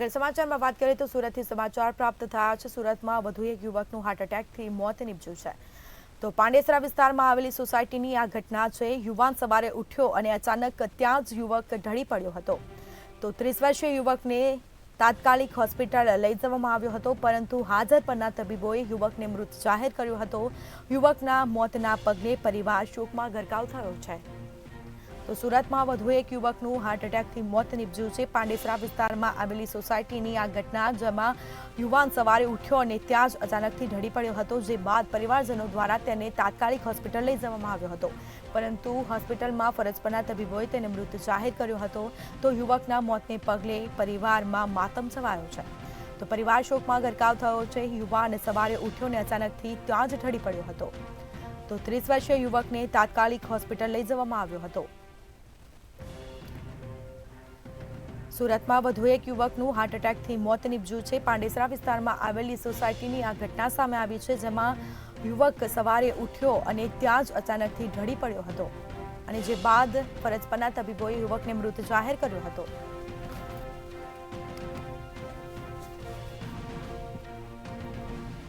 આગળ સમાચારમાં વાત કરીએ તો સુરતથી સમાચાર પ્રાપ્ત થયા છે। સુરતમાં વધુ એક યુવકનું હાર્ટ એટેકથી મોત નીપજ્યું છે। તો પાંડેસરા વિસ્તારમાં આવેલી સોસાયટીની આ ઘટના છે। યુવાન સવારે ઉઠ્યો અને અચાનક ત્યાં જ યુવક ઢળી પડ્યો હતો। તો 30 વર્ષીય યુવકને તાત્કાલિક હોસ્પિટલ લઈ જવામાં આવ્યો હતો, પરંતુ હાજર પરના તબીબોએ યુવકને મૃત જાહેર કર્યો હતો। યુવકના મોતના પગલે પરિવાર શોકમાં ગરકાવ થયો છે। તો સુરતમાં વધુ એક યુવકનું હાર્ટ એટેકથી મોત નીપજ્યું છે। પાંડેસરા વિસ્તારમાં આવેલી સોસાયટીની આ ઘટના, જેમાં યુવાન સવારે ઉઠ્યો અને ત્યાં જ અચાનકથી ઢળી પડ્યો હતો, જે બાદ પરિવારજનો દ્વારા તેને તાત્કાલિક હોસ્પિટલ લઈ જવામાં આવ્યો હતો, પરંતુ હોસ્પિટલમાં ફરજ પરના તબીબોએ તેને મૃત જાહેર કર્યો હતો। તો યુવકના મોતને પગલે પરિવારમાં માતમ છવાયો છે। તો પરિવાર શોકમાં ગરકાવ થયો છે। યુવાન સવારે ઉઠ્યો અને અચાનકથી ત્યાં જ ઢળી પડ્યો હતો। તો 30 વર્ષીય યુવકને તાત્કાલિક હોસ્પિટલ લઈ જવામાં આવ્યો હતો। સુરતમાં વધુ એક યુવકનું હાર્ટ એટેકથી મોત નીપજ્યું છે। પાંડેસરા વિસ્તારમાં આવેલી સોસાયટીની આ ઘટના સામે આવી છે, જેમાં યુવક સવારે ઉઠ્યો અને ત્યાં જ અચાનકથી ઢળી પડ્યો હતો, અને જે બાદ ફરજ પરના તબીબોએ યુવકને મૃત જાહેર કર્યો હતો।